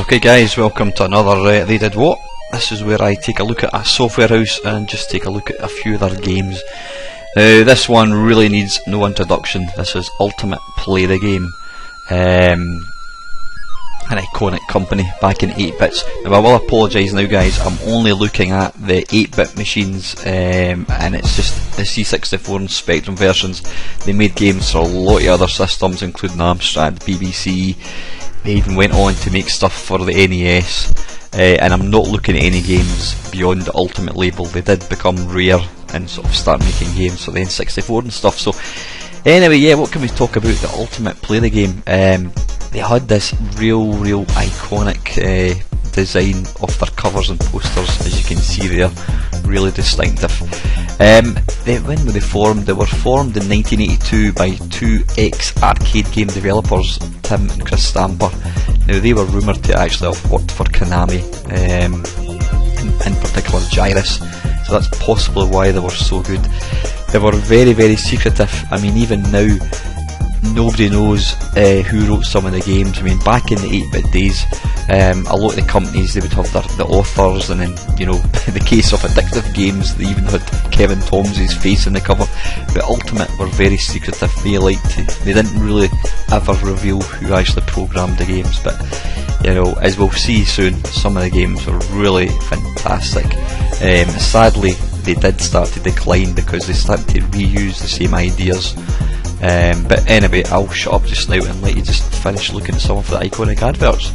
Okay guys, welcome to another They Did What. This is where I take a look at a software house and just take a look at a few of their games. Now this one really needs no introduction. This is Ultimate Play the Game. An iconic company back in 8-bits. Now I will apologise now guys, I'm only looking at the 8-bit machines and it's just the C64 and Spectrum versions. They made games for a lot of other systems including Amstrad, BBC. They even went on to make stuff for the NES, and I'm not looking at any games beyond the Ultimate label. They did become rare and sort of start making games for the N64 and stuff. So anyway, yeah, what can we talk about the Ultimate Play the Game? They had this real iconic design of their covers and posters, as you can see there, really distinctive. When were they formed? They were formed in 1982 by two ex-arcade game developers, Tim and Chris Stamper. Now they were rumoured to actually have worked for Konami, in particular Gyrus, so that's possibly why they were so good. They were very secretive. I mean, even now nobody knows who wrote some of the games. I mean, back in the 8-bit days, a lot of the companies, they would have the authors, and then, you know, in the case of addictive games, they even had Kevin Tomsey's face in the cover. But Ultimate were very secretive. They didn't really ever reveal who actually programmed the games. But, you know, as we'll see soon, some of the games are really fantastic. Sadly, they did start to decline because they started to reuse the same ideas. But anyway, I'll shut up just now and let you just finish looking at some of the iconic adverts.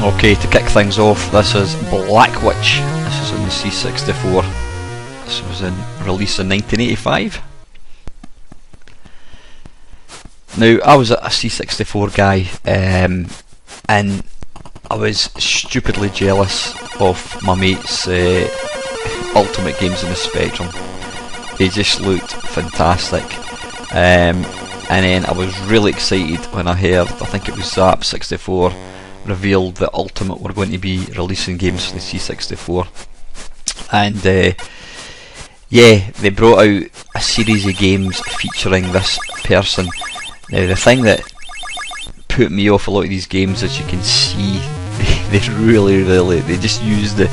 Okay, to kick things off, this is Blackwyche. This is on the C64. This was released in 1985. Now, I was a C64 guy, and I was stupidly jealous of my mates' Ultimate games in the Spectrum. They just looked fantastic. And then I was really excited when I heard, I think it was Zap64, revealed that Ultimate were going to be releasing games for the C64, and yeah, they brought out a series of games featuring this person. Now the thing that put me off a lot of these games, as you can see, they really they just used the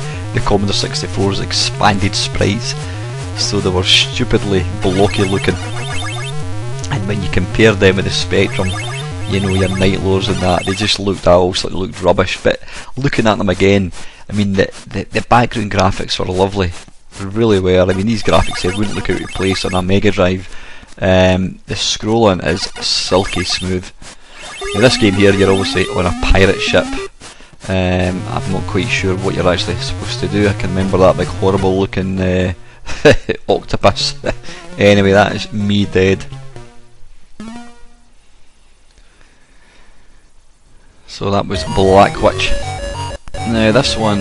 Commodore 64's expanded sprites, so they were stupidly blocky looking, and when you compare them with the Spectrum, you know, your Night Lords and that, they just looked rubbish. But looking at them again, I mean, the background graphics were lovely. They really were. I mean, these graphics here wouldn't look out of place on a Mega Drive. The scrolling is silky smooth. Now this game here, you're obviously on a pirate ship. I'm not quite sure what you're actually supposed to do. I can remember that big horrible looking octopus. Anyway, that is me dead. So that was Blackwyche. Now this one,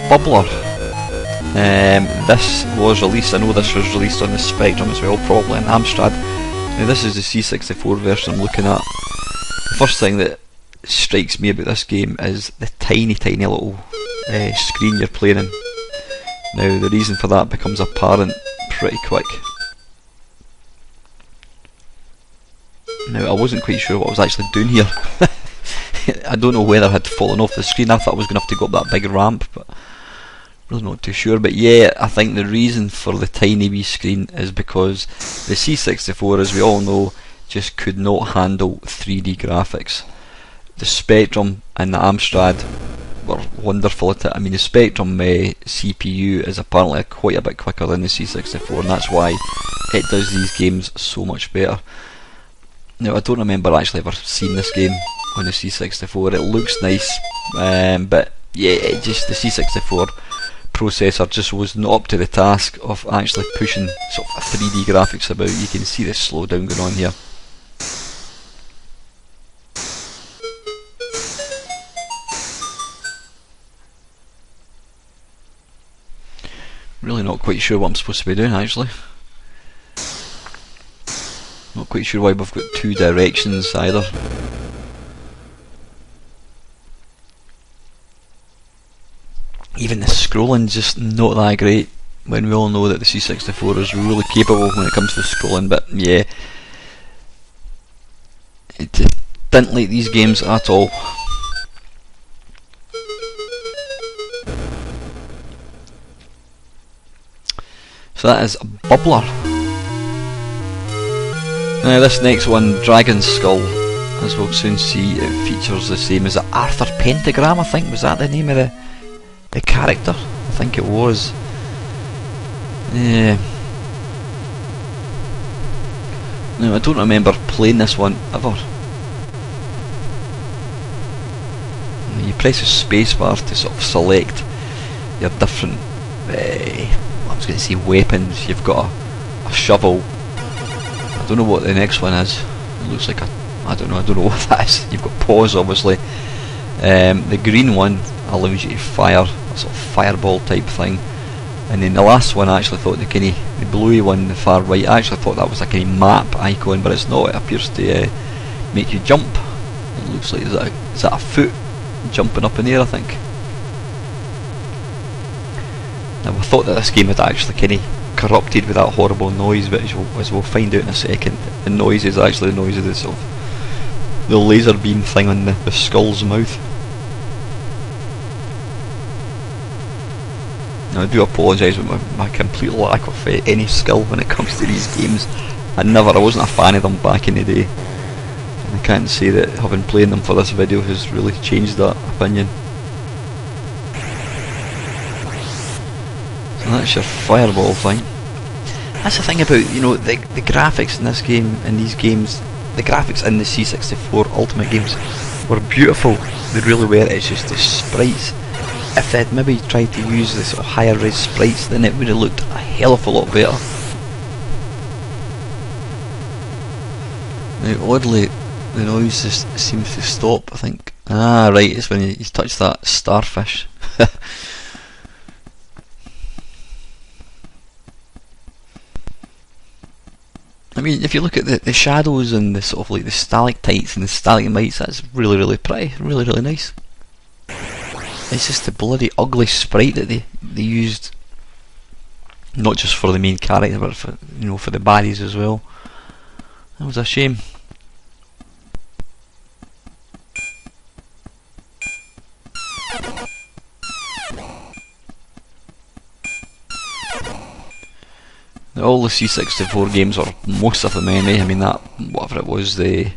Bubbler. This was released, I know this was released on the Spectrum as well, probably in Amstrad. Now this is the C64 version I'm looking at. The first thing that strikes me about this game is the tiny little screen you're playing in. Now the reason for that becomes apparent pretty quick. Now I wasn't quite sure what I was actually doing here. I don't know whether I had fallen off the screen. I thought I was going to have to go up that big ramp, but really not too sure. But yeah, I think the reason for the tiny wee screen is because the C64, as we all know, just could not handle 3D graphics. The Spectrum and the Amstrad were wonderful at it. I mean, the Spectrum CPU is apparently quite a bit quicker than the C64, and that's why it does these games so much better. Now, I don't remember actually ever seeing this game on the C64. It looks nice, but yeah, the C64 processor just was not up to the task of actually pushing sort of 3D graphics about. You can see the slowdown going on here. Really not quite sure what I'm supposed to be doing actually. Not quite sure why we've got two directions either. Even the scrolling's just not that great, when we all know that the C64 is really capable when it comes to scrolling, but yeah. It just didn't like these games at all. So that is a bubbler. Now this next one, Dragon Skull, as we'll soon see, it features the same as Arthur Pentagram, I think, was that the name of the character? I think it was. Yeah. Now I don't remember playing this one ever. You press the spacebar to sort of select your different, I was going to say weapons. You've got a shovel. I don't know what the next one is. It looks like I don't know what that is. You've got paws, obviously. The green one allows you to fire a sort of fireball type thing, and then the last one I actually thought the bluey one, the far right, I actually thought that was like a map icon, but it's not. It appears to make you jump. It looks like, is that a foot jumping up in the air, I think. Now I thought that this game had actually kind of corrupted with that horrible noise, but as we'll find out in a second, the noise is actually the noise of the sort of the laser beam thing on the skull's mouth. Now I do apologise with my complete lack of any skill when it comes to these games. I wasn't a fan of them back in the day, and I can't say that having played them for this video has really changed that opinion. So that's your fireball thing. That's the thing about, you know, the graphics in this game, in these games, the graphics in the C64 Ultimate games were beautiful. They really were. It's just the sprites. If they'd maybe tried to use the sort of higher res sprites, then it would have looked a hell of a lot better. Now oddly, the noise just seems to stop, I think. Ah right, it's when you touch that starfish. I mean, if you look at the shadows and the sort of like the stalactites and the stalagmites, that's really, really pretty, really, really nice. It's just the bloody ugly sprite that they used, not just for the main character, but for, you know, for the baddies as well. That was a shame. All the C64 games, or most of them anyway, I mean that, whatever it was, the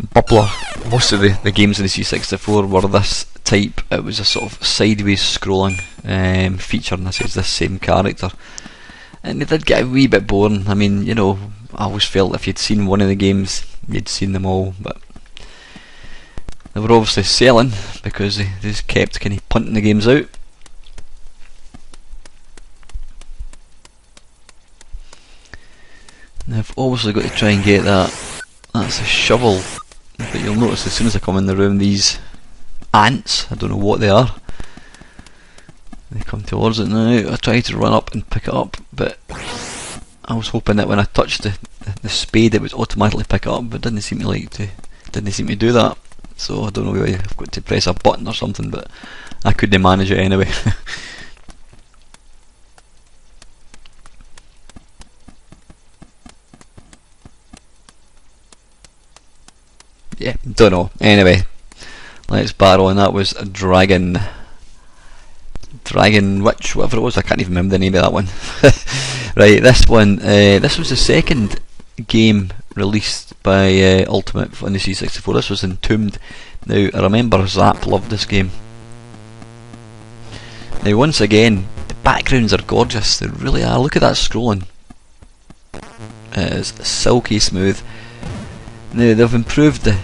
bubbler, most of the games in the C64 were this type. It was a sort of sideways scrolling featuring this same character, and they did get a wee bit boring. I mean, you know, I always felt if you'd seen one of the games, you'd seen them all, but they were obviously selling because they just kept kind of punting the games out. Now I've obviously got to try and get that. That's a shovel, but you'll notice as soon as I come in the room, these ants, I don't know what they are, they come towards it now. I try to run up and pick it up, but I was hoping that when I touched the spade it would automatically pick it up, but it didn't seem to do that. So I don't know whether I've got to press a button or something, but I couldn't manage it anyway. Yeah, don't know. Anyway, let's battle on. That was a Dragonwitch, whatever it was. I can't even remember the name of that one. Right, this one. This was the second game released by Ultimate on the C64. This was Entombed. Now, I remember Zap loved this game. Now, once again, the backgrounds are gorgeous. They really are. Look at that scrolling. It is silky smooth. Now, they've improved the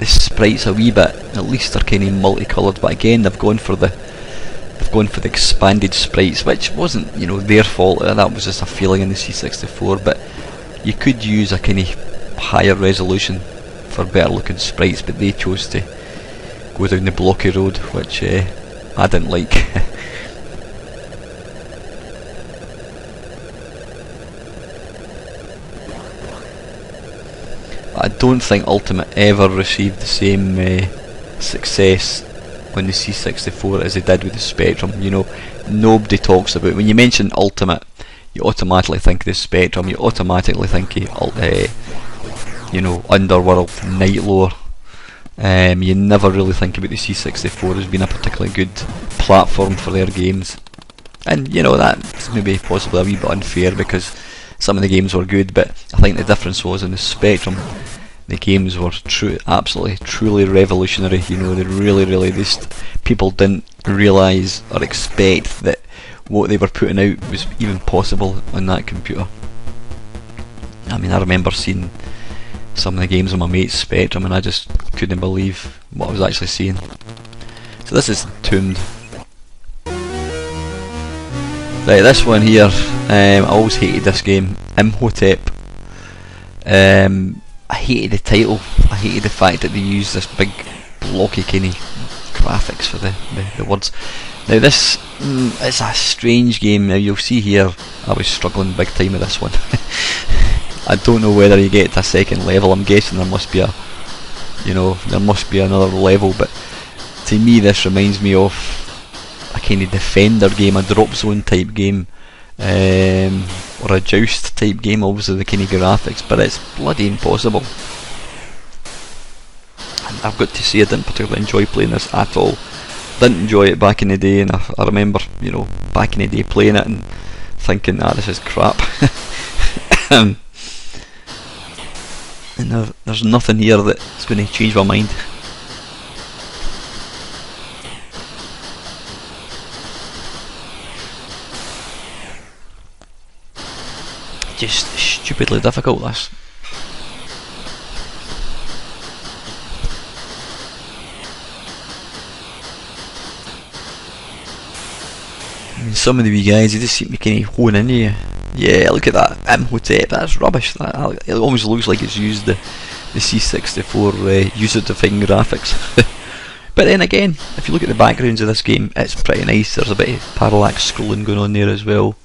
sprites a wee bit. At least they're kind of multicoloured, but again they've gone for the expanded sprites, which wasn't, you know, their fault. That was just a feeling in the C64. But you could use a kind of higher resolution for better looking sprites, but they chose to go down the blocky road, which I didn't like. I don't think Ultimate ever received the same success on the C64 as they did with the Spectrum. You know, nobody talks about, when you mention Ultimate, you automatically think of the Spectrum, you automatically think of you know, Underwurlde, Nightlore. You never really think about the C64 as being a particularly good platform for their games. And you know, that's maybe possibly a wee bit unfair because some of the games were good, but I think the difference was in the Spectrum, the games were absolutely, truly revolutionary. You know, they really, people didn't realise or expect that what they were putting out was even possible on that computer. I mean, I remember seeing some of the games on my mate's Spectrum and I just couldn't believe what I was actually seeing. So this is Tombed. Right, this one here, I always hated this game, Imhotep. I hated the title, I hated the fact that they used this big blocky kind of graphics for the words. Now this is a strange game. Now you'll see here I was struggling big time with this one. I don't know whether you get to a second level. I'm guessing there must be a, you know, there must be another level, but to me this reminds me of a kind of Defender game, a drop zone type game, or a Joust type game, obviously the kind of graphics, but it's bloody impossible. And I've got to say I didn't particularly enjoy playing this at all. Didn't enjoy it back in the day, and I remember, you know, back in the day playing it and thinking, this is crap. And there's nothing here that's going to change my mind. Just stupidly difficult, this. I mean, some of the wee guys, they just seem to kind of hone into you. Yeah, look at that Imhotep, that's rubbish. It almost looks like it's used the C64 user-defined graphics. But then again, if you look at the backgrounds of this game, it's pretty nice. There's a bit of parallax scrolling going on there as well.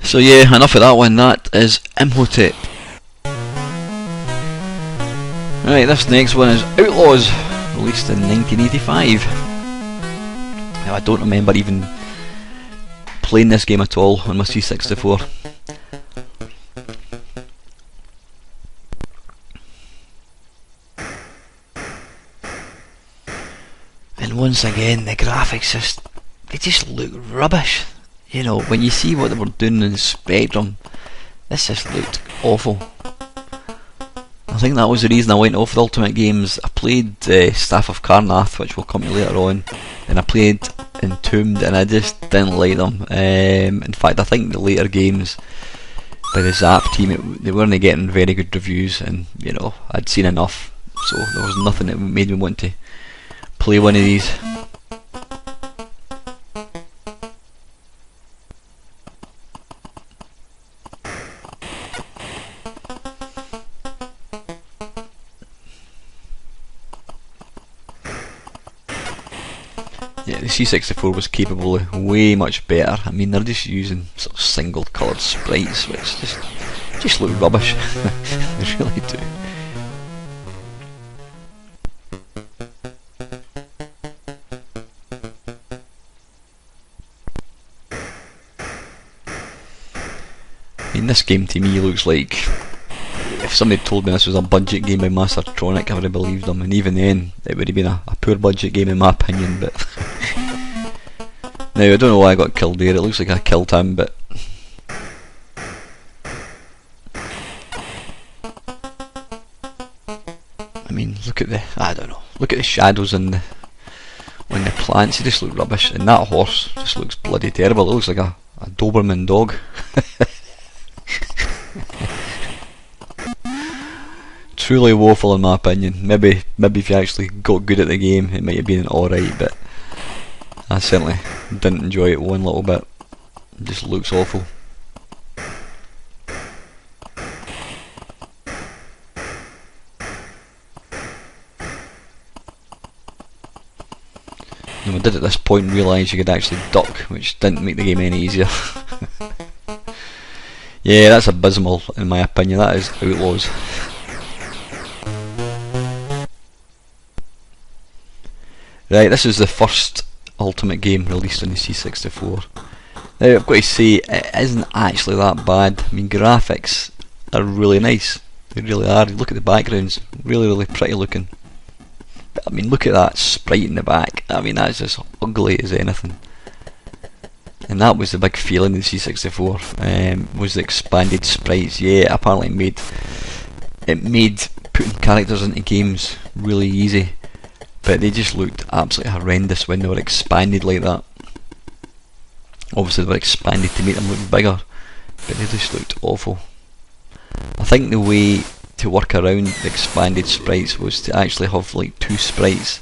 So yeah, enough of that one. That is Imhotep. Right, this next one is Outlaws, released in 1985. Now I don't remember even playing this game at all on my C64. And once again, the graphics they just look rubbish. You know, when you see what they were doing in Spectrum, this just looked awful. I think that was the reason I went off the Ultimate games. I played Staff of Karnath, which we'll come to later on, and I played Entombed, and I just didn't like them. In fact, I think the later games by the Zap team, they weren't getting very good reviews, and you know, I'd seen enough, so there was nothing that made me want to play one of these. Yeah, the C64 was capable of way much better. I mean, they're just using sort of single coloured sprites, which just look rubbish. They really do. I mean, this game to me looks like, if somebody told me this was a budget game by Mastertronic, I would have believed them, and even then it would have been a poor budget game in my opinion. But now I don't know why I got killed there. It looks like I killed him, but I mean, look at look at the shadows on the plants. They just look rubbish, and that horse just looks bloody terrible. It looks like a Doberman dog. Truly woeful in my opinion. Maybe if you actually got good at the game, it might have been alright, but I certainly didn't enjoy it one little bit. It just looks awful. I did at this point realise you could actually duck, which didn't make the game any easier. Yeah, that's abysmal in my opinion. That is Outlaws. Right, this is the first Ultimate game released on the C64. Now I've got to say, it isn't actually that bad. I mean, graphics are really nice. They really are. Look at the backgrounds, really pretty looking. But I mean, look at that sprite in the back. I mean, that's as ugly as anything. And that was the big feeling in the C64, was the expanded sprites. Yeah, apparently it made putting characters into games really easy, but they just looked absolutely horrendous when they were expanded like that. Obviously they were expanded to make them look bigger, but they just looked awful. I think the way to work around the expanded sprites was to actually have like 2 sprites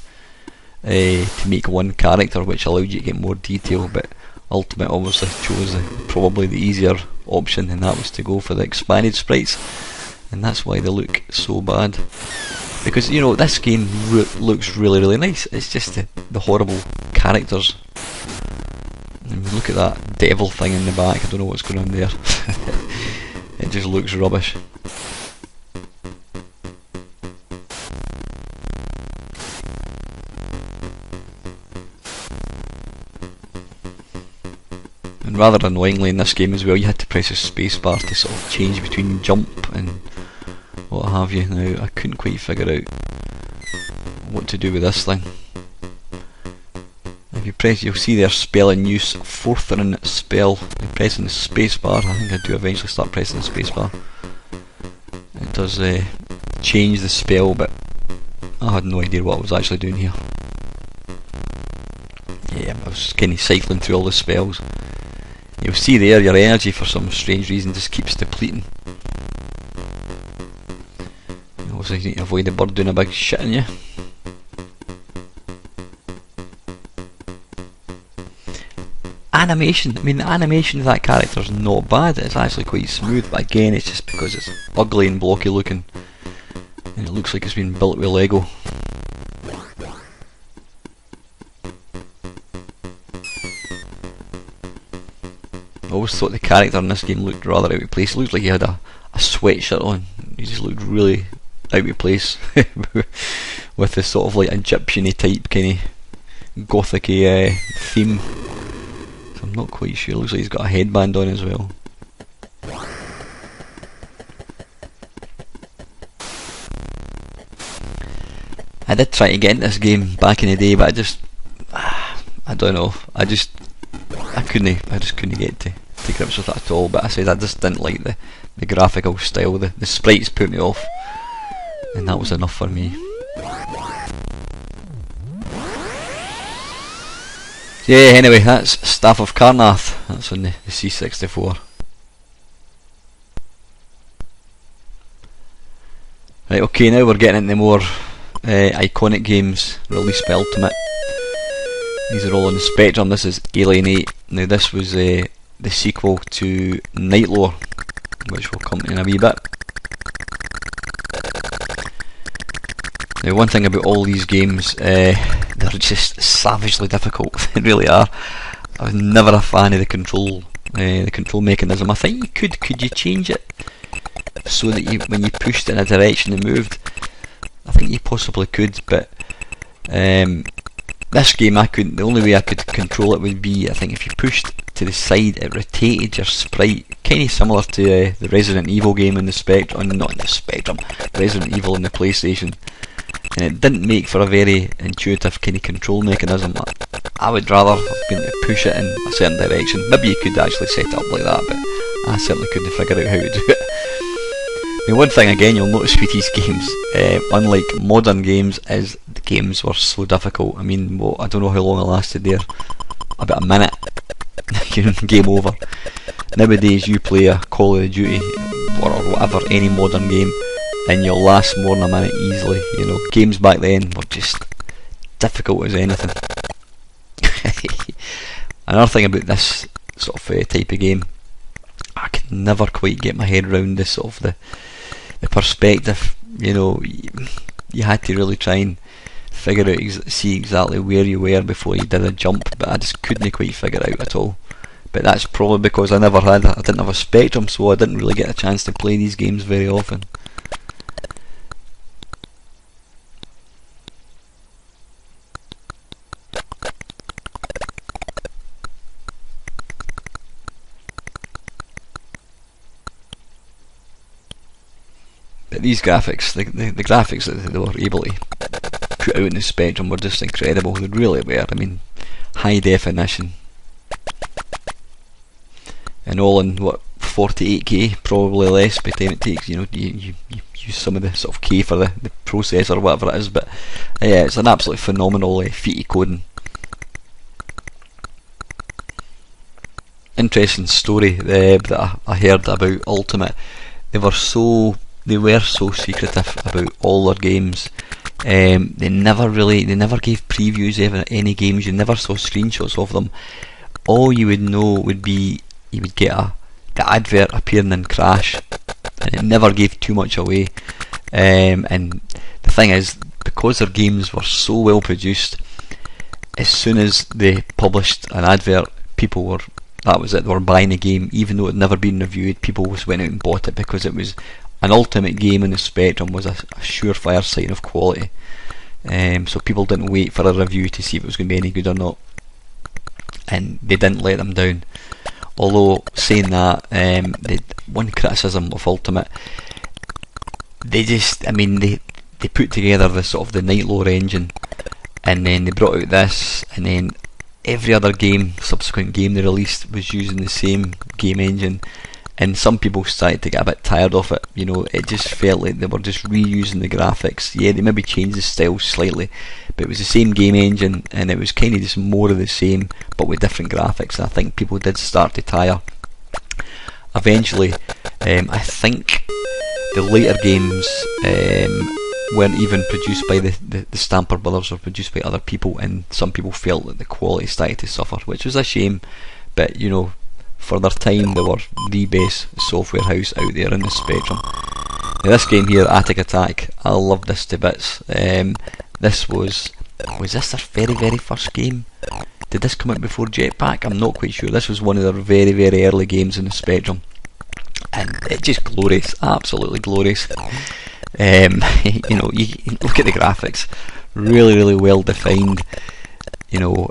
to make one character, which allowed you to get more detail, but Ultimate obviously chose probably the easier option, and that was to go for the expanded sprites, and that's why they look so bad. Because, you know, this game looks really nice. It's just the horrible characters. I mean, look at that devil thing in the back. I don't know what's going on there. It just looks rubbish. And rather annoyingly in this game as well, you had to press a spacebar to sort of change between jump and what have you. Now, I couldn't quite figure out what to do with this thing. If you press, you'll see there spell in use, forthering spell. You're pressing the spacebar. I think I do eventually start pressing the spacebar. It does change the spell, but I had no idea what I was actually doing here. Yeah, I was kind of cycling through all the spells. You'll see there your energy for some strange reason just keeps depleting. Obviously you need to avoid the bird doing a big shit on you. Animation, I mean the animation of that character is not bad, it's actually quite smooth, but again it's just because it's ugly and blocky looking and it looks like it's been built with Lego. I always thought the character in this game looked rather out of place. It looked like he had a sweatshirt on. He just looked really out of place with this sort of like Egyptian-y type kind of gothic-y theme. So I'm not quite sure. It looks like he's got a headband on as well. I did try to get into this game back in the day, but I don't know. I just couldn't get to grips with it at all. But I said I just didn't like the graphical style. The sprites put me off, and that was enough for me. Yeah, anyway, that's Staff of Karnath. That's on the C64. Right, okay, now we're getting into more iconic games released by Ultimate. These are all on the Spectrum. This is Alien 8. Now this was the sequel to Nightlore, which we'll come to in a wee bit. Now one thing about all these games, they're just savagely difficult. They really are. I was never a fan of the control mechanism. I think could you change it so that when you pushed in a direction it moved? I think you possibly could, but this game I couldn't. The only way I could control it would be, I think, if you pushed to the side it rotated your sprite, kind of similar to the Resident Evil game in the Spectrum, not in the Spectrum, Resident Evil in the PlayStation. And it didn't make for a very intuitive kind of control mechanism. I would rather have been able to push it in a certain direction. Maybe you could actually set it up like that, but I certainly couldn't figure out how to do it. I mean, one thing again you'll notice with these games, unlike modern games, is the games were so difficult. I mean, I don't know how long it lasted there, about a minute, game over. Nowadays you play a Call of Duty or whatever, any modern game, and you'll last more than a minute easily. You know, games back then were just difficult as anything. Another thing about this sort of type of game, I could never quite get my head around this sort of the perspective. You know, you had to really try and figure out, see exactly where you were before you did a jump, but I just couldn't quite figure it out at all. But that's probably because I didn't have a Spectrum, so I didn't really get a chance to play these games very often. But these graphics, the graphics that they were able to put out in the Spectrum were just incredible. They really were. I mean, high definition, and all in what, 48k, probably less by the time it takes. You know, you use some of the sort of K for the processor or whatever it is. But yeah, it's an absolutely phenomenal feat of coding. Interesting story that I heard about Ultimate. They were so secretive about all their games. They never gave previews of any games. You never saw screenshots of them. All you would know would be you would get the advert appearing in Crash, and it never gave too much away. And the thing is, because their games were so well produced, as soon as they published an advert, that was it, they were buying the game. Even though it had never been reviewed, people just went out and bought it because it was an Ultimate game in the Spectrum, was a surefire sign of quality. So people didn't wait for a review to see if it was going to be any good or not, and they didn't let them down. Although saying that, one criticism of Ultimate, they put together the sort of the Nightlore engine, and then they brought out this, and then every other subsequent game they released was using the same game engine, and some people started to get a bit tired of it. You know, it just felt like they were just reusing the graphics. Yeah, they maybe changed the style slightly, but it was the same game engine, and it was kind of just more of the same, but with different graphics. And I think people did start to tire. Eventually, I think the later games weren't even produced by the Stamper brothers, or produced by other people, and some people felt that the quality started to suffer, which was a shame. But you know, for their time, they were the best software house out there in the Spectrum. Now this game here, Attic Attack, I love this to bits. This was this their very first game? Did this come out before Jetpac? I'm not quite sure. This was one of their very early games in the Spectrum, and it's just glorious, absolutely glorious. You know, you look at the graphics, really well defined. You know,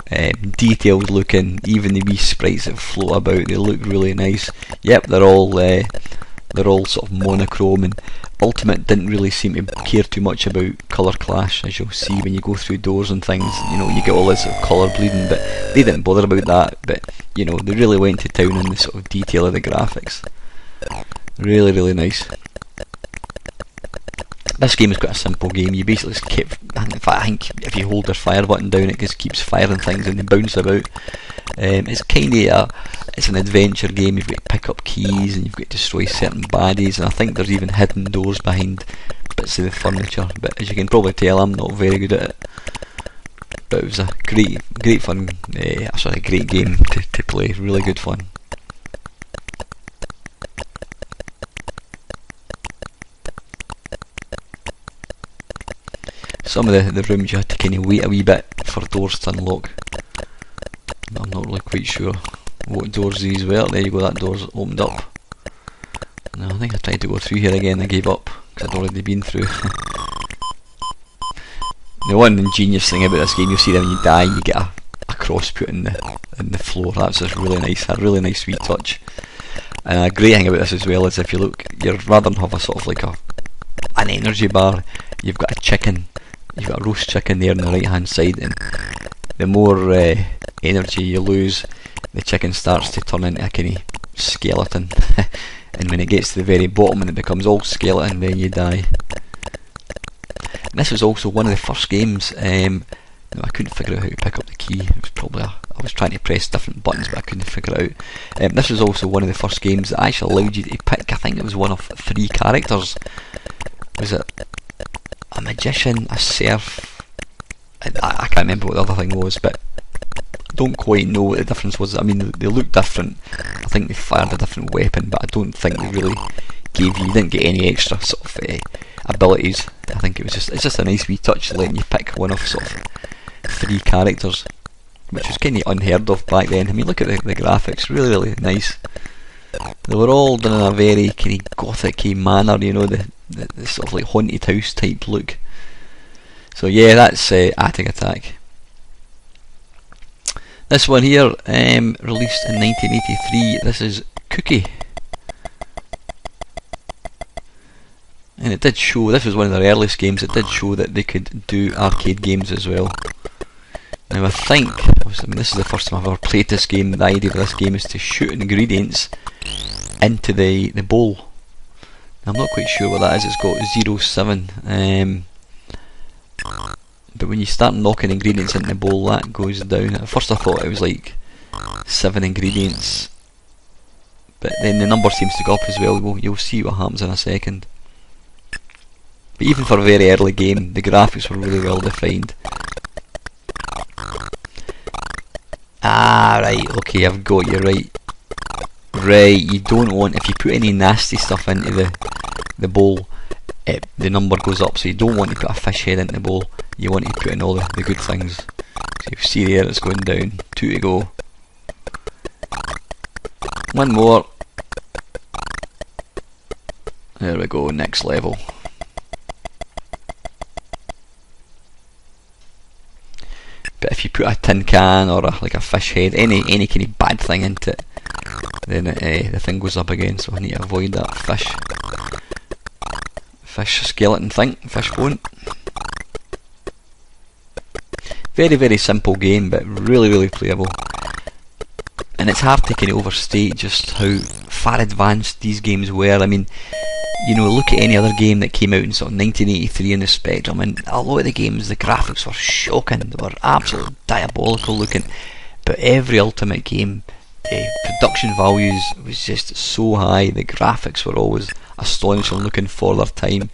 detailed looking. Even the wee sprites that float about, they look really nice. Yep, they're all sort of monochrome, and Ultimate didn't really seem to care too much about colour clash, as you'll see when you go through doors and things. You know, you get all this sort of colour bleeding, but they didn't bother about that. But you know, they really went to town on the sort of detail of the graphics. Really nice. This game is quite a simple game. You basically just keep, in fact I think if you hold the fire button down, it just keeps firing things and they bounce about. It's kind of it's an adventure game. You've got to pick up keys and you've got to destroy certain baddies, and I think there's even hidden doors behind bits of the furniture, but as you can probably tell, I'm not very good at it. But it was a great fun, actually a great game to play, really good fun. Some of the rooms you had to kind of wait a wee bit for doors to unlock. I'm not really quite sure what doors these were. There you go, that door's opened up. No, I think I tried to go through here again, I gave up because I'd already been through. The one ingenious thing about this game, you'll see that when you die you get a cross put in the floor. That's just really nice, a really nice sweet touch. And a great thing about this as well is if you look, you'd rather than have a sort of like an energy bar, you've got a chicken. You've got a roast chicken there on the right hand side, and the more energy you lose, the chicken starts to turn into a kind of skeleton. And when it gets to the very bottom and it becomes all skeleton, then you die. And this was also one of the first games, I couldn't figure out how to pick up the key. It was probably I was trying to press different buttons but I couldn't figure it out. This was also one of the first games that actually allowed you to pick, I think it was one of 3 characters. Was it a magician, a serf? I can't remember what the other thing was, but I don't quite know what the difference was. I mean, they look different. I think they fired a different weapon, but I don't think they really gave you didn't get any extra sort of abilities. I think it's just a nice wee touch letting you pick one of sort of 3 characters, which was kind of unheard of back then. I mean, look at the graphics, really nice. They were all done in a very kind of gothic-y manner, you know, the sort of like haunted house type look. So yeah, that's Attic Attack. This one here, released in 1983, this is Cookie. And it did show, this was one of their earliest games, it did show that they could do arcade games as well. Now I think, this is the first time I've ever played this game. The idea of this game is to shoot ingredients into the bowl. Now, I'm not quite sure what that is, it's got 07. But when you start knocking ingredients into the bowl, that goes down. At first I thought it was like 7 ingredients, but then the number seems to go up as well. You'll see what happens in a second. But even for a very early game, the graphics were really well defined. Ah, right, okay, I've got you right. Right, you don't want, if you put any nasty stuff into the bowl, the number goes up, so you don't want to put a fish head into the bowl, you want to put in all the good things. So you see there, it's going down, 2 to go. 1 more. There we go, next level. But if you put a tin can or like a fish head, any kind of bad thing into it, then the thing goes up again, so I need to avoid that fish skeleton thing, fish bone. Very simple game, but really playable. And it's hard to kind of overstate just how far advanced these games were. I mean, you know, look at any other game that came out in sort of 1983 in the Spectrum, and a lot of the games, the graphics were shocking, they were absolutely diabolical looking, but every Ultimate game, production values was just so high, the graphics were always astonishing looking for their time,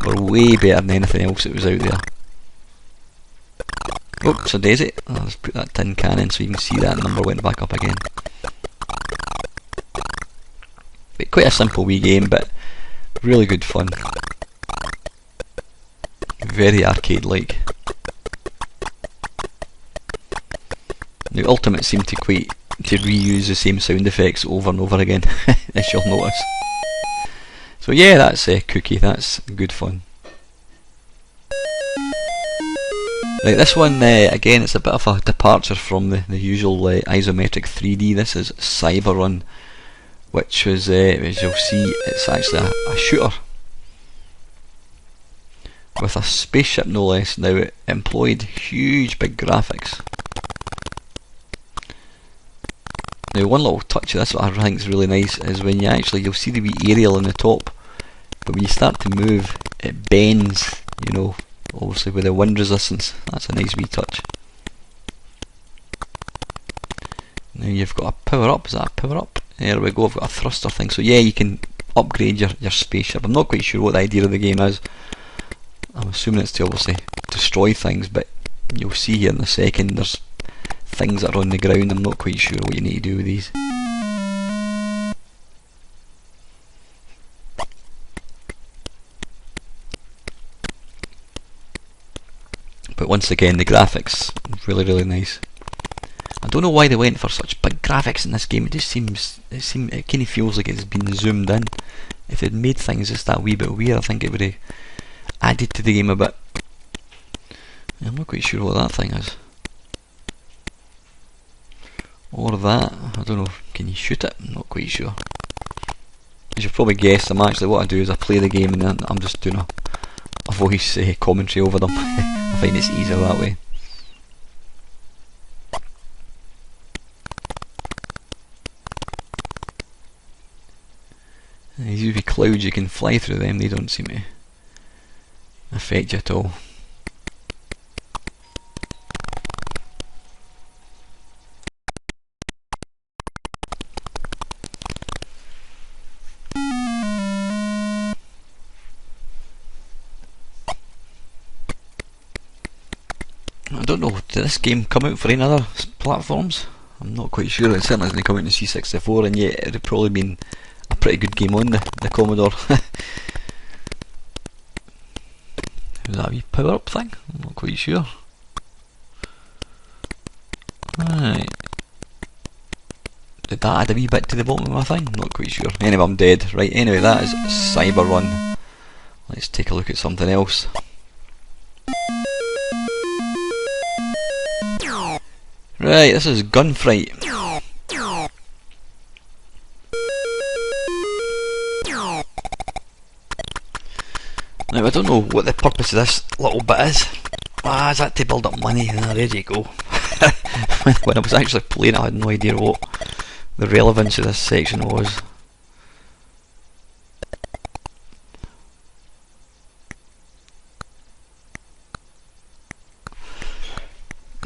they were way better than anything else that was out there. Oh, so Daisy, I'll just put that tin can in so you can see that number went back up again. But quite a simple wee game, but really good fun. Very arcade-like. The Ultimate seemed to reuse the same sound effects over and over again, as you'll notice. So yeah, that's Cookie, that's good fun. Right, this one, again, it's a bit of a departure from the usual isometric 3D. This is Cyberun, which was, as you'll see, it's actually a shooter with a spaceship no less. Now it employed huge big graphics. Now one little touch of this what I think is really nice is when you'll see the wee aerial on the top, but when you start to move it bends, you know, obviously with the wind resistance. That's a nice wee touch. Now you've got a power up, is that a power up? There we go, I've got a thruster thing, so yeah, you can upgrade your spaceship. I'm not quite sure what the idea of the game is. I'm assuming it's to obviously destroy things, but you'll see here in a second there's things that are on the ground. I'm not quite sure what you need to do with these. But once again, the graphics, really nice. I don't know why they went for such big graphics in this game. It just seems, it kind of feels like it's been zoomed in. If they'd made things just that wee bit weird, I think it would have added to the game a bit. I'm not quite sure what that thing is. Or that, I don't know, can you shoot it? I'm not quite sure. As you've probably guessed, what I do is I play the game and then I'm just doing a voice commentary over them. I find it's easier that way. These wee clouds, you can fly through them, they don't seem to affect you at all. I don't know, did this game come out for any other platforms? I'm not quite sure. It certainly hasn't come out in the C64, and yet it would have probably been a pretty good game on the Commodore. Is that a wee power up thing? I'm not quite sure. Right. Did that add a wee bit to the bottom of my thing? I'm not quite sure. Anyway, I'm dead. Right, anyway, that is Cyberun. Let's take a look at something else. Right, this is Gunfright. Now, I don't know what the purpose of this little bit is. Is that to build up money? There you go. When I was actually playing it, I had no idea what the relevance of this section was.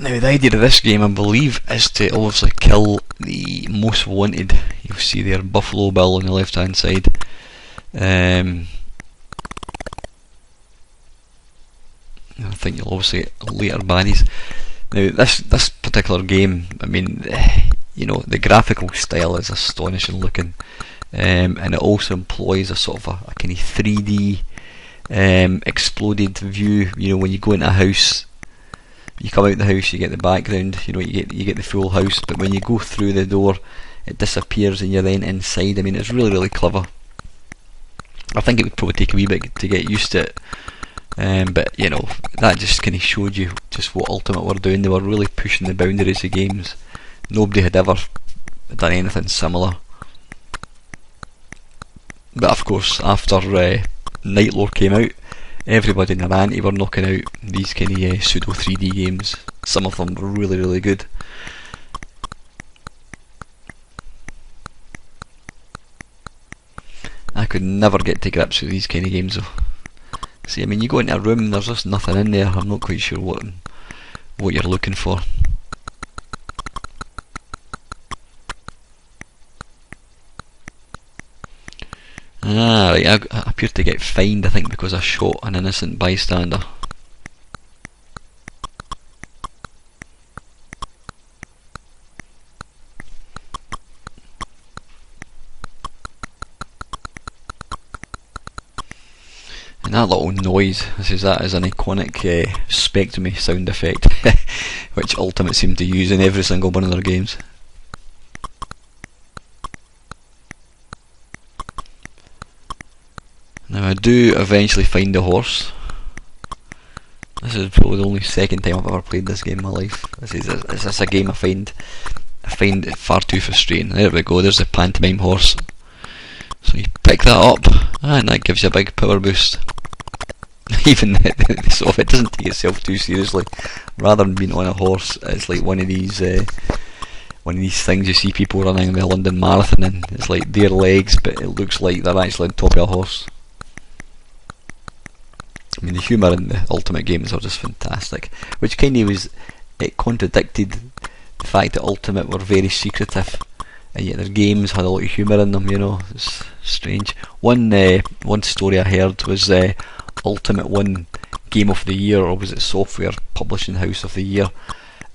Now, the idea of this game, I believe, is to obviously kill the most wanted. You'll see there Buffalo Bill on the left hand side. I think you'll obviously get later baddies. Now, this particular game, I mean, you know, the graphical style is astonishing looking, and it also employs a sort of a kind of 3D exploded view. You know, when you go into a house, you come out the house, you get the background. You know, you get the full house, but when you go through the door, it disappears, and you're then inside. I mean, it's really, really clever. I think it would probably take a wee bit to get used to it. But you know, that just kind of showed you just what Ultimate were doing. They were really pushing the boundaries of games. Nobody had ever done anything similar. But of course, after Nightlore came out, everybody in their auntie were knocking out these kind of pseudo 3D games. Some of them were really, really good. I could never get to grips with these kind of games though. See, I mean, you go into a room and there's just nothing in there. I'm not quite sure what you're looking for. Right, I appear to get fined, I think, because I shot an innocent bystander. And that little noise, that is an iconic Spectrum sound effect, which Ultimate seem to use in every single one of their games. Now, I do eventually find a horse. This is probably the only second time I've ever played this game in my life. This is a game I find it far too frustrating. There we go, there's the pantomime horse. So you pick that up, and that gives you a big power boost. Even so, if it doesn't take itself too seriously, rather than being on a horse, it's like one of these things you see people running the London Marathon in. It's like their legs, but it looks like they're actually on top of a horse. I mean, the humour in the Ultimate games are just fantastic, which kind of it contradicted the fact that Ultimate were very secretive, and yet their games had a lot of humour in them. You know, it's strange. One story I heard was Ultimate won Game of the Year, or was it Software Publishing House of the Year,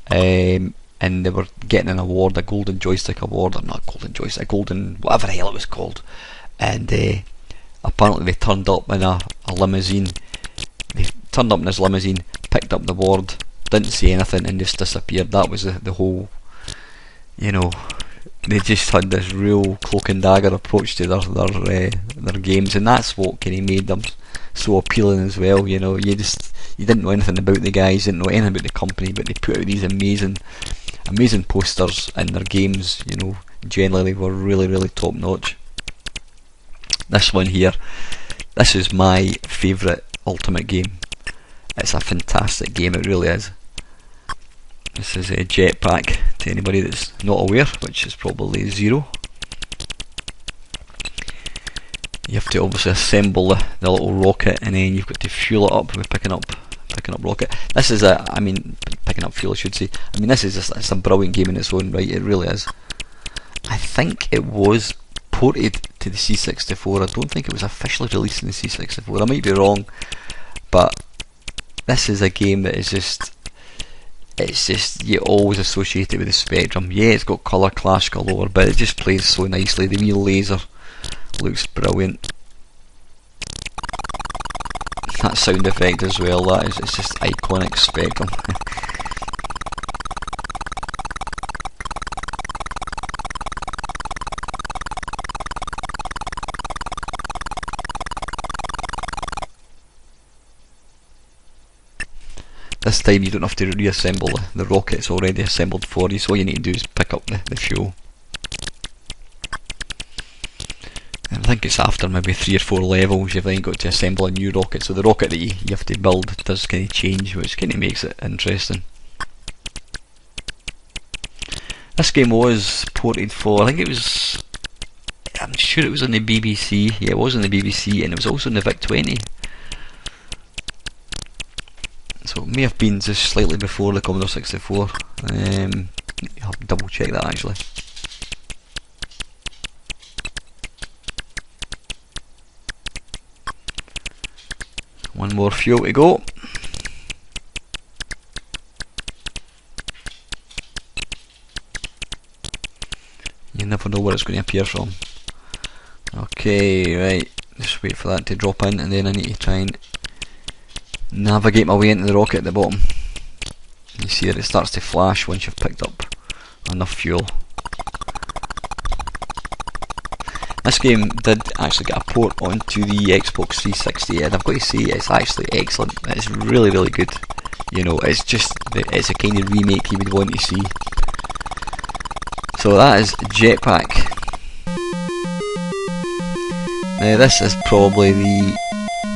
and they were getting an award, a Golden Joystick Award, or not Golden Joystick, a Golden whatever the hell it was called, and apparently they turned up in a limousine. They turned up in his limousine, picked up the award, didn't say anything, and just disappeared. That was the whole, you know, they just had this real cloak and dagger approach to their games, and that's what kind of made them so appealing as well. You know, you didn't know anything about the guys, didn't know anything about the company, but they put out these amazing posters, and their games, you know, generally were really, really top notch. This one here, this is my favourite Ultimate game. It's a fantastic game, it really is. This is a Jetpac, to anybody that's not aware, which is probably zero. You have to obviously assemble the little rocket, and then you've got to fuel it up with picking up rocket. This is picking up fuel, I should say. I mean, this is it's a brilliant game in its own right. It really is. I think it was ported to the C64. I don't think it was officially released in the C64. I might be wrong, but this is a game that is just, it's just, you always associate it with the Spectrum. Yeah, it's got colour clash galore, but it just plays so nicely. The wee laser looks brilliant. that sound effect as well, that is, it's just iconic Spectrum. This time you don't have to reassemble the rocket, it's already assembled for you, so all you need to do is pick up the fuel. And I think it's after maybe 3 or 4 levels you've then got to assemble a new rocket, so the rocket that you have to build does kind of change, which kind of makes it interesting. This game was ported for, I think it was, I'm sure it was on the BBC, yeah it was on the BBC, and it was also on the VIC-20. So it may have been just slightly before the Commodore 64. I'll double check that actually. One more fuel to go. You never know where it's going to appear from. Okay, right. Just wait for that to drop in, and then I need to try and navigate my way into the rocket at the bottom. You see that it starts to flash once you've picked up enough fuel. This game did actually get a port onto the Xbox 360, and I've got to say it's actually excellent. It's really, really good. You know, it's just, it's a kind of remake you would want to see. So that is Jetpac. Now this is probably the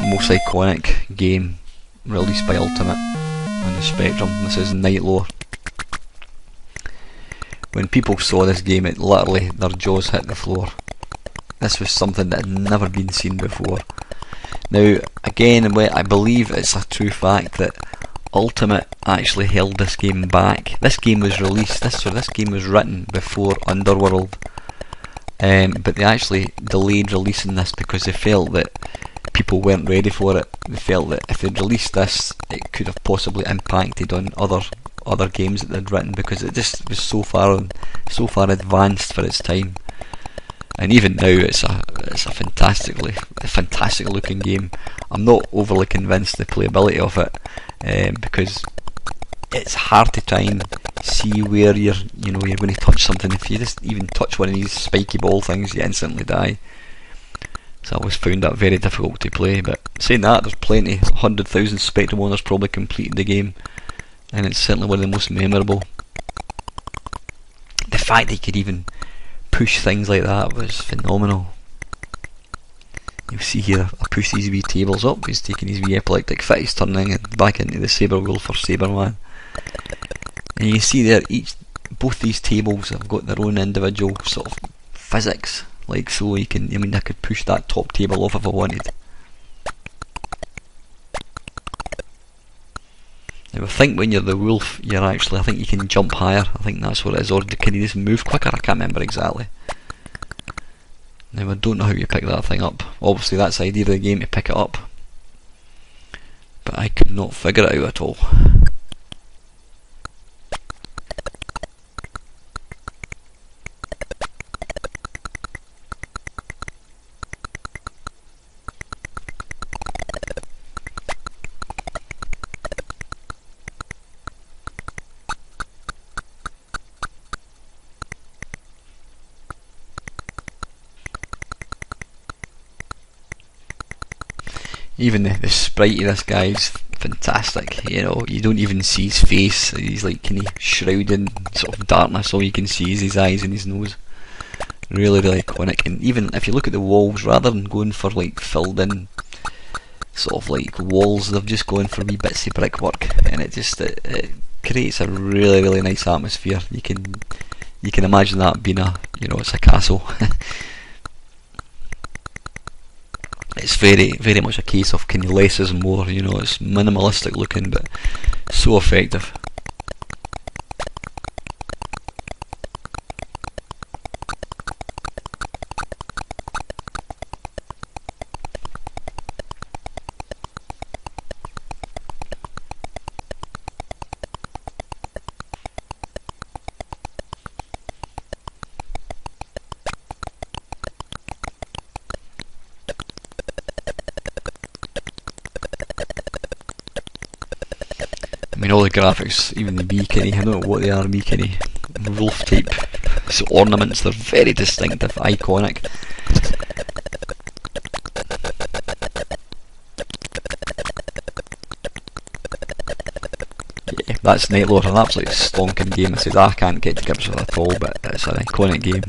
most iconic game released by Ultimate on the Spectrum. This is Night Lore. When people saw this game, it literally, their jaws hit the floor. This was something that had never been seen before. Now again, I believe it's a true fact that Ultimate actually held this game back. This game was released, this game was written before Underwurlde, but they actually delayed releasing this because they felt that people weren't ready for it. They felt that if they'd released this, it could have possibly impacted on other games that they'd written, because it just was so far advanced for its time. And even now, it's a fantastic looking game. I'm not overly convinced the playability of it, because it's hard to try and see where you're going to touch something. If you just even touch one of these spiky ball things, you instantly die. So I always found that very difficult to play. But saying that, there's plenty, 100,000 Spectrum owners probably completed the game, and it's certainly one of the most memorable. The fact that you could even push things like that was phenomenal. You see here, I push these wee tables up, he's taking his wee epileptic fit, he's turning it back into the Sabre Wulf or Cyberman. And you see there, both these tables have got their own individual sort of physics. Like, so you can, I could push that top table off if I wanted. Now I think when you're the Wolf, I think you can jump higher. I think that's what it is, or can you just move quicker? I can't remember exactly. Now I don't know how you pick that thing up. Obviously that's the idea of the game, to pick it up. But I could not figure it out at all. Even the sprite of this guy's fantastic. You know, you don't even see his face. He's like kind of shrouded in sort of darkness. All you can see is his eyes and his nose. Really, really iconic. And even if you look at the walls, rather than going for like filled in sort of like walls, they've just gone for wee bits of brickwork, and it creates a really, really nice atmosphere. You can imagine that being it's a castle. It's very, very much a case of kind of less is more. It's minimalistic looking, but so effective. mean, all the graphics, even the beacony, I don't know what they are, beacony, wolf type ornaments, they're very distinctive, iconic. Yeah, that's Nightlore, an absolute stonking game. I said I can't get to grips with it at all, but it's an iconic game.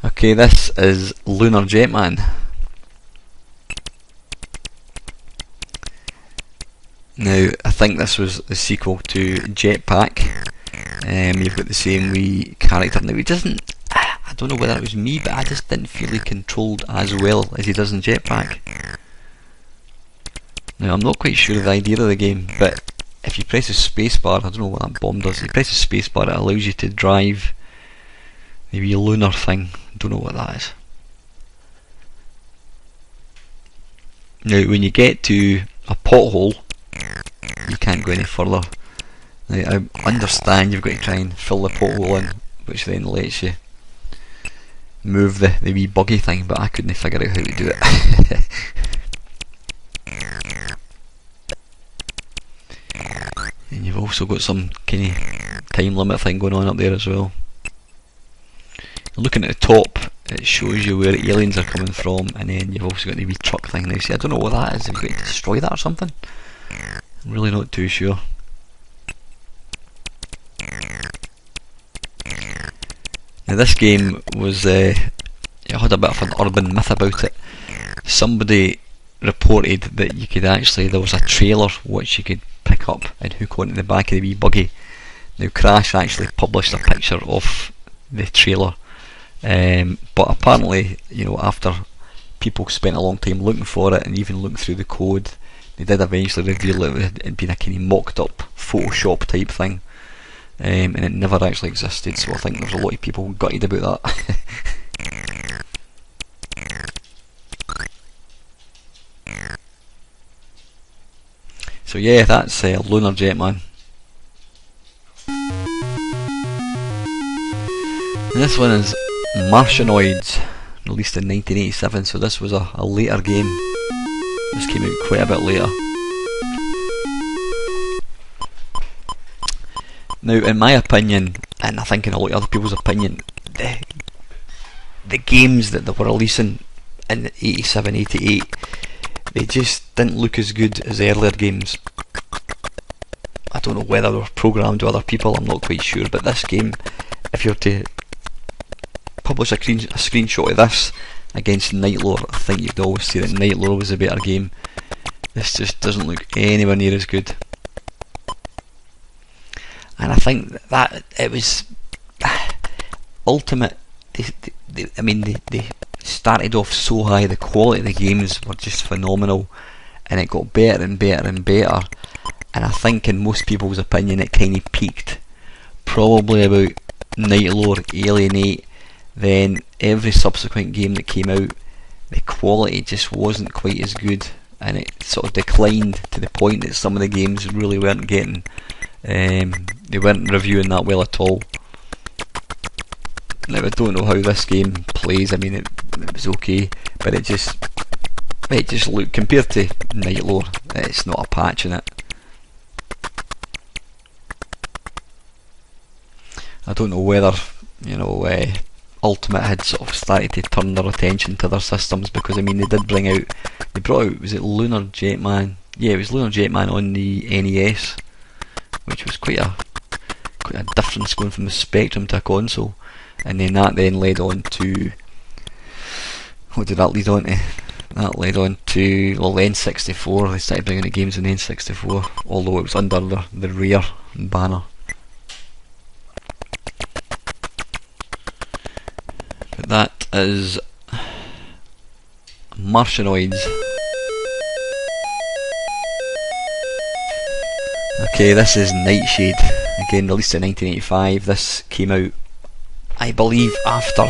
Okay, this is Lunar Jetman. Now, I think this was the sequel to Jetpac. You've got the same wee character. Now, he doesn't, I don't know whether it was me, but I just didn't feel he controlled as well as he does in Jetpac. Now, I'm not quite sure of the idea of the game, but if you press the spacebar, I don't know what that bomb does. If you press the spacebar, it allows you to drive the wee lunar thing. Don't know what that is. Now, when you get to a pothole, you can't go any further. Now, I understand you've got to try and fill the pothole in, which then lets you move the wee buggy thing, but I couldn't figure out how to do it. And you've also got some kind of time limit thing going on up there as well. Looking at the top, it shows you where aliens are coming from, and then you've also got the wee truck thing. Now, see, I don't know what that is. Have you got to destroy that or something? I'm really not too sure. Now, this game was, it had a bit of an urban myth about it. Somebody reported that you could actually, there was a trailer which you could pick up and hook onto the back of the wee buggy. Now, Crash actually published a picture of the trailer. But apparently, you know, after people spent a long time looking for it and even looking through the code, they did eventually reveal it had been a kind of mocked up Photoshop type thing, and it never actually existed. So I think there's a lot of people gutted about that. So yeah, that's Lunar Jetman. And this one is Martianoids, released in 1987, so this was a later game. This came out quite a bit later. Now, in my opinion, and I think in a lot of other people's opinion, the games that they were releasing in 87, 88, they just didn't look as good as the earlier games. I don't know whether they were programmed to other people, I'm not quite sure, but this game, if you were to publish a screenshot of this against Nightlore, I think you'd always say that Nightlore was a better game. This just doesn't look anywhere near as good. And I think that it was Ultimate. They started off so high, the quality of the games were just phenomenal, and it got better and better and better. And I think in most people's opinion it kind of peaked probably about Nightlore, Alien 8. Then every subsequent game that came out, the quality just wasn't quite as good, and it sort of declined to the point that some of the games really weren't getting, they weren't reviewing that well at all. Now, I don't know how this game plays. I mean, it was okay, but it just looked, compared to Nightlore, it's not a patch in it. I don't know whether, you know, Ultimate had sort of started to turn their attention to their systems, because I mean they brought out, was it Lunar Jetman? Yeah, it was Lunar Jetman on the NES, which was quite a difference going from the Spectrum to a console, and then that then led on to, what did that lead on to? That led on to, well, the N64. They started bringing the games on the N64, although it was under the Rare banner. But that is Martianoids. Okay, this is Nightshade, again released in 1985. This came out, I believe, after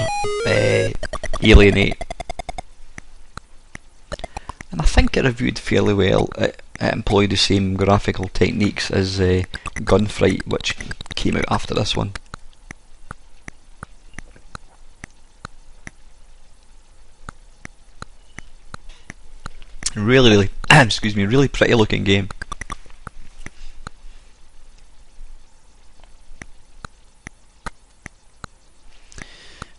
Alien 8, and I think it reviewed fairly well. It employed the same graphical techniques as Gunfright, which came out after this one. Really, excuse me, really pretty looking game.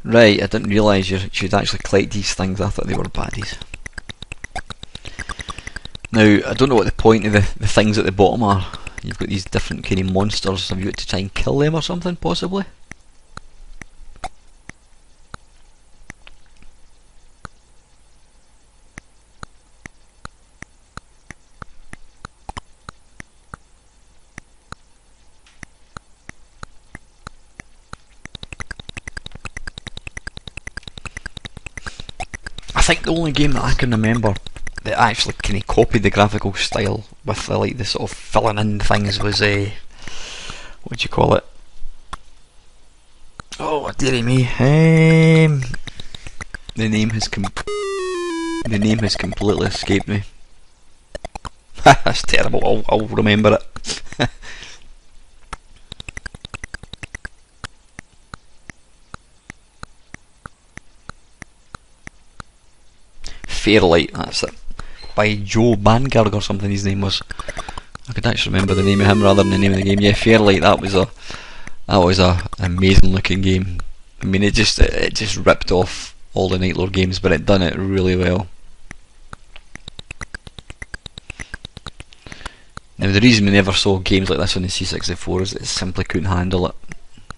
Right, I didn't realise you should actually collect these things. I thought they were baddies. Now, I don't know what the point of the things at the bottom are. You've got these different kind of monsters. Have you got to try and kill them or something, possibly? I think the only game that I can remember that actually kind of copied the graphical style with the sort of filling in things was what do you call it? Oh dearie me, the name has completely escaped me. That's terrible. I'll remember it. Fairlight, that's it. By Joe Bangerg or something his name was. I could actually remember the name of him rather than the name of the game. Yeah, Fairlight, that was a amazing looking game. I mean it just ripped off all the Night Lord games, but it done it really well. Now the reason we never saw games like this on the C64 is that it simply couldn't handle it,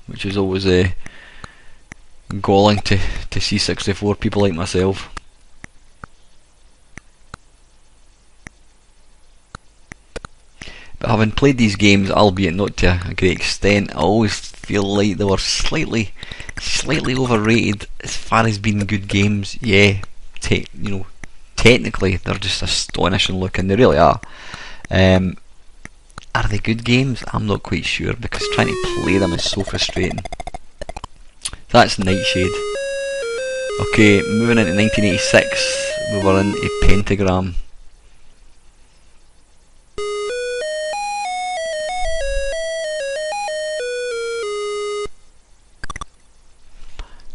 which is always galling to C64 people like myself. But having played these games, albeit not to a great extent, I always feel like they were slightly overrated as far as being good games. Yeah, technically they're just astonishing looking. They really are. Are they good games? I'm not quite sure, because trying to play them is so frustrating. That's Nightshade. Okay, moving into 1986, we were into Pentagram.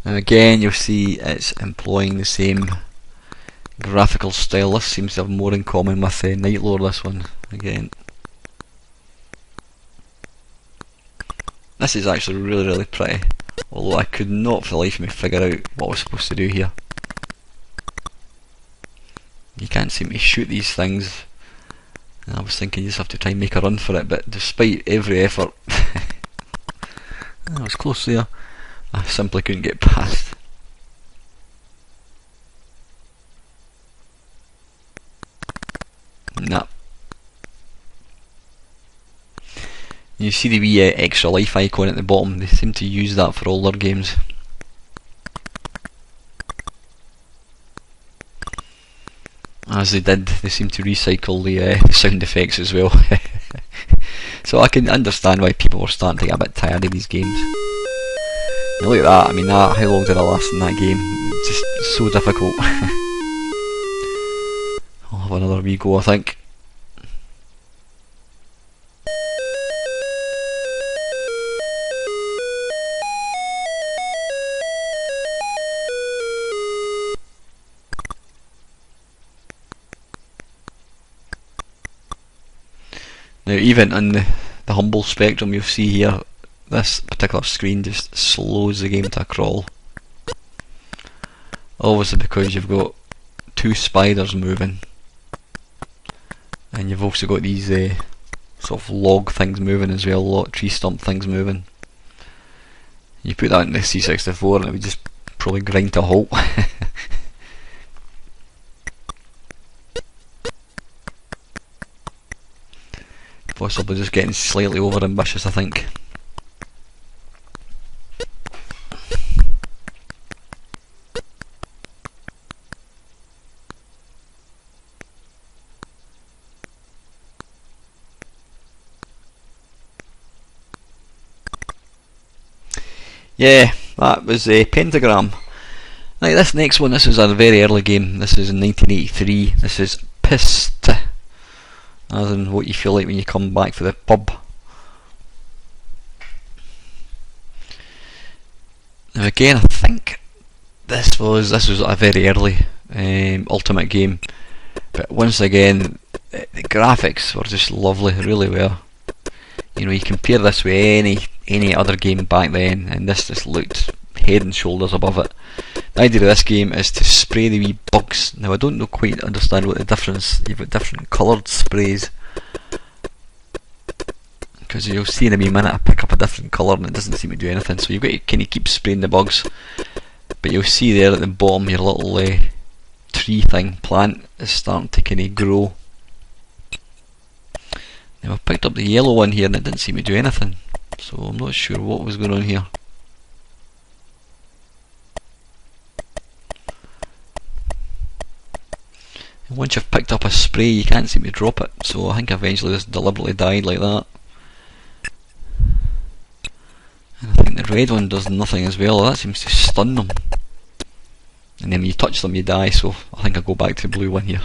Now again, you'll see it's employing the same graphical style. This seems to have more in common with Night Lord, this one, again. This is actually really pretty, although I could not for the life of me figure out what I was supposed to do here. You can't seem to shoot these things. I was thinking you just have to try and make a run for it, but despite every effort, I was close there. I simply couldn't get past. Nah. You see the wee extra life icon at the bottom. They seem to use that for all their games. As they did, they seem to recycle the sound effects as well. So I can understand why people were starting to get a bit tired of these games. Now look at that, I mean, how long did I last in that game? Just so difficult. I'll have another wee go, I think. Now even on the humble spectrum, you'll see here, this particular screen just slows the game to a crawl. Obviously because you've got two spiders moving, and you've also got these sort of log things moving as well, tree stump things moving. You put that in the C64 and it would just probably grind to a halt. Possibly just getting slightly over ambitious, I think. Yeah, that was Pentagram. Right, this next one, this is a very early game. This is in 1983. This is Pssst, as in what you feel like when you come back for the pub. Now again, I think this was a very early Ultimate game. But once again, the graphics were just lovely, really were. You know, you compare this with any other game back then, and this just looked head and shoulders above it. The idea of this game is to spray the wee bugs. Now I don't quite understand what the difference. You've got different coloured sprays, because you'll see in a wee minute I pick up a different colour and it doesn't seem to do anything. So you've got to kind of keep spraying the bugs. But you'll see there at the bottom your little tree thing, plant, is starting to kind of grow. Now I picked up the yellow one here and it didn't seem to do anything, so I'm not sure what was going on here. And once you've picked up a spray you can't seem to drop it, so I think eventually this deliberately died like that. And I think the red one does nothing as well. That seems to stun them, and then when you touch them you die, so I think I'll go back to the blue one here.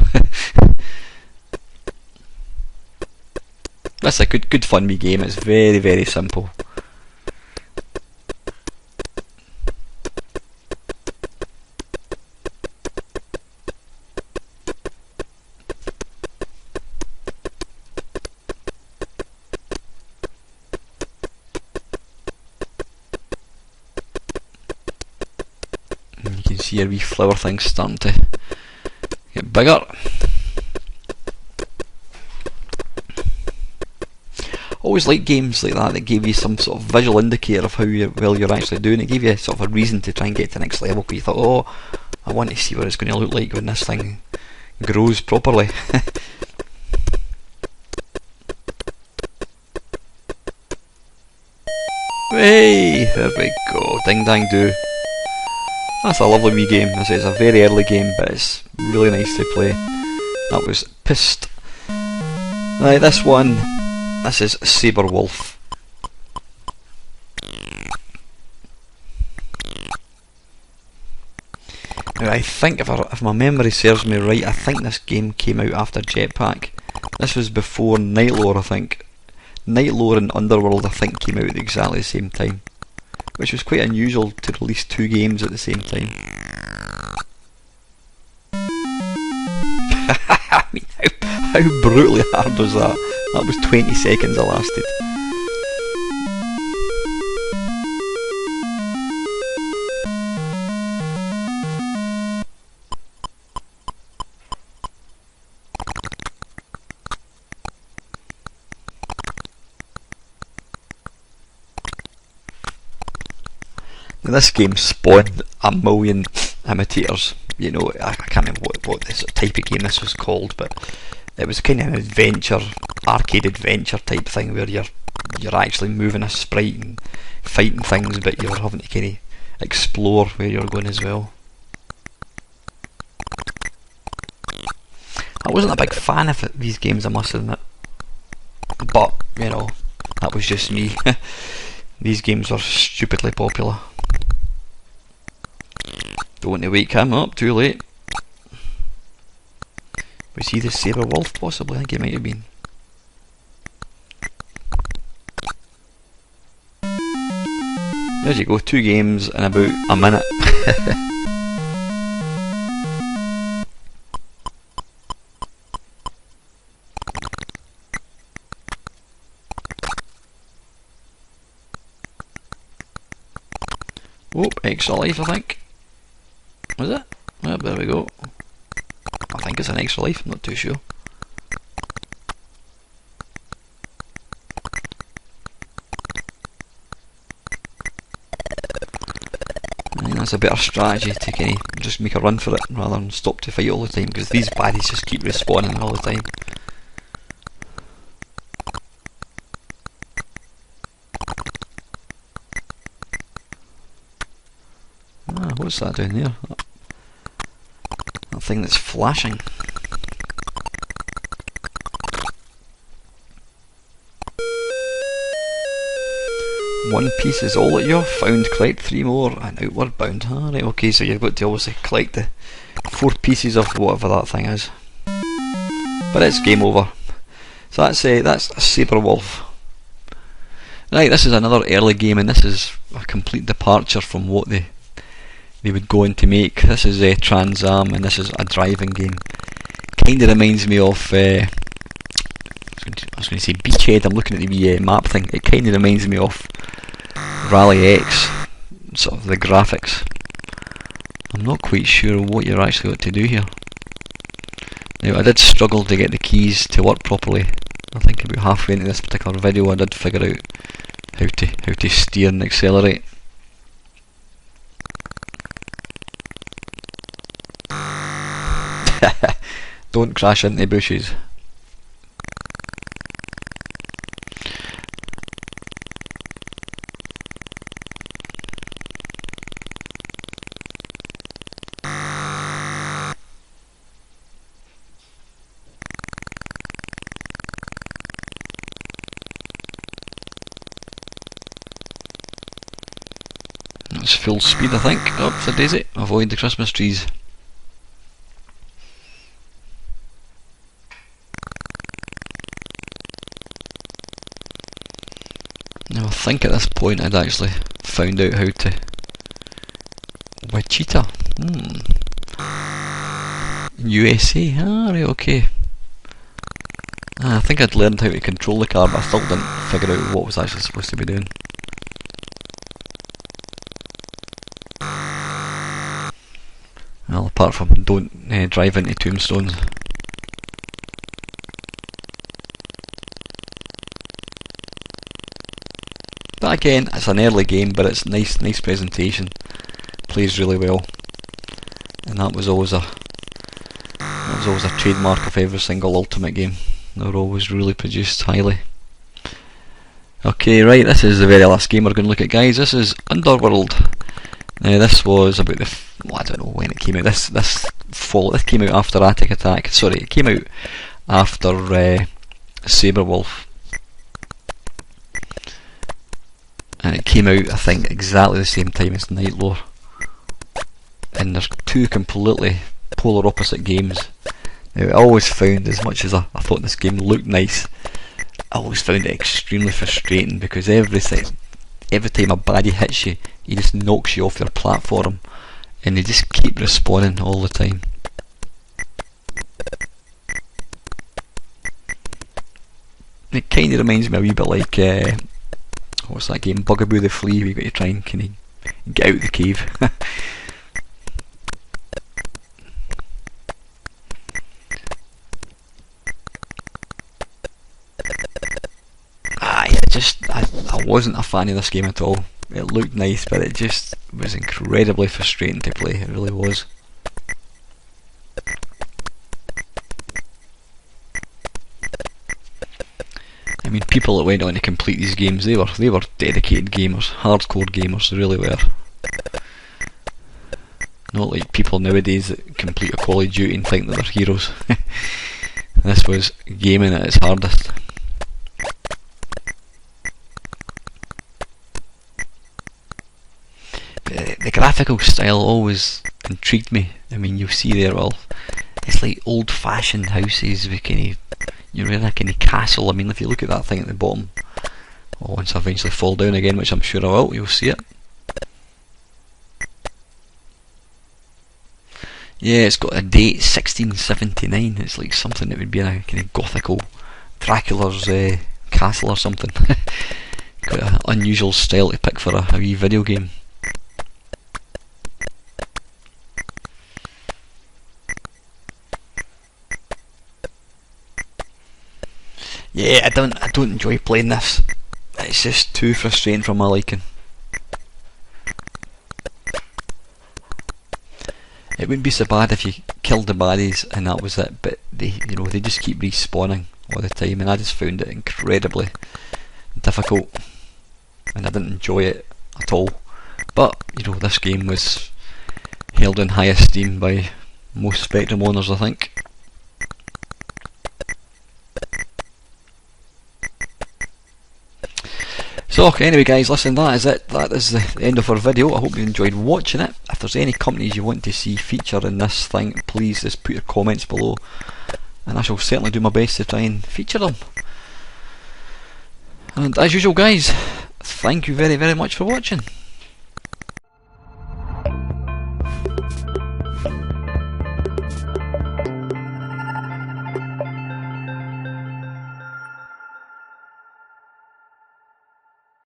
That's a good fun wee game. It's very, very simple. And you can see your wee flower thing starting to get bigger. Always like games like that gave you some sort of visual indicator of how well you're actually doing. It gave you sort of a reason to try and get to the next level, because you thought, oh, I want to see what it's going to look like when this thing grows properly. Hey, there we go, ding dang do. That's a lovely wee game. As I say, it's a very early game, but it's really nice to play. That was Pssst. Right, this one. This is Sabre Wulf. Now I think if my memory serves me right, I think this game came out after Jetpac. This was before Nightlore, I think. Nightlore and Underwurlde, I think, came out at exactly the same time, which was quite unusual to release two games at the same time. I mean, how brutally hard was that? That was 20 seconds it lasted. Now this game spawned a million imitators. You know, I can't remember what this type of game this was called, but it was kind of an adventure, arcade adventure type thing where you're actually moving a sprite and fighting things, but you're having to kind of explore where you're going as well. I wasn't a big fan of these games, I must admit, but you know, that was just me. These games were stupidly popular. Don't want to wake him up, too late. Was he the Sabre Wulf possibly? I think he might have been. There you go, 2 games in about a minute. Oh, extra life I think. Was it? Oh, there we go. I think it's an extra life, I'm not too sure. I think that's a better strategy to kind of just make a run for it rather than stop to fight all the time, because these baddies just keep respawning all the time. Ah, what's that down there? That thing that's flashing. One piece is all that you have found. Collect 3 more and outward bound. Alright, okay, so you've got to obviously collect the 4 pieces of whatever that thing is. But it's game over. So that's a Sabre Wulf. Right, this is another early game, and this is a complete departure from what they would go on to make. This is Trans Am, and this is a driving game. kind of reminds me of I was going to say Beachhead. I'm looking at the wee map thing. It kind of reminds me of Rally X, sort of the graphics. I'm not quite sure what you're actually got to do here. Now, I did struggle to get the keys to work properly. I think about halfway into this particular video I did figure out how to steer and accelerate. Don't crash into bushes. That's full speed, I think. Oh, it's a daisy. Avoid the Christmas trees. Now I think at this point I'd actually found out how to Wichita. USA. Ah, right, okay. I think I'd learned how to control the car, but I still didn't figure out what was actually supposed to be doing. Well, apart from don't drive into tombstones. But again, it's an early game, but it's nice presentation. Plays really well, and that was always a trademark of every single Ultimate game. They were always really produced highly. Okay, right, this is the very last game we're going to look at, guys. This is Underwurlde. Now, this was about the I don't know when it came out. This fall. This came out after Attic Attack. Sorry, it came out after Sabre Wulf. And it came out, I think, exactly the same time as Nightlore. And they're two completely polar opposite games. Now, I always found, as much as I thought this game looked nice, I always found it extremely frustrating because every time a baddie hits you, he just knocks you off your platform, and they just keep respawning all the time. It kind of reminds me a wee bit like what's that game, Bugaboo the Flea, where you got to try and kind of get out the cave. I wasn't a fan of this game at all. It looked nice, but it just was incredibly frustrating to play. It really was. I mean, people that went on to complete these games, they were dedicated gamers, hardcore gamers, they really were. Not like people nowadays that complete a Call of Duty and think that they're heroes. This was gaming at its hardest. The graphical style always intrigued me. I mean, you'll see there, well, it's like old-fashioned houses with kind of, you're in a kind of castle. I mean, if you look at that thing at the bottom, well, once I eventually fall down again, which I'm sure I will, you'll see it. Yeah, it's got a date, 1679. It's like something that would be in a kind of gothical Dracula's castle or something. Quite an unusual style to pick for a wee video game. Yeah, I don't enjoy playing this. It's just too frustrating for my liking. It wouldn't be so bad if you killed the baddies and that was it, but they just keep respawning all the time, and I just found it incredibly difficult, and I didn't enjoy it at all. But this game was held in high esteem by most Spectrum owners, I think. So anyway, guys, listen, that is it. That is the end of our video. I hope you enjoyed watching it. If there's any companies you want to see featured in this thing, please just put your comments below, and I shall certainly do my best to try and feature them. And as usual, guys, thank you very, very much for watching.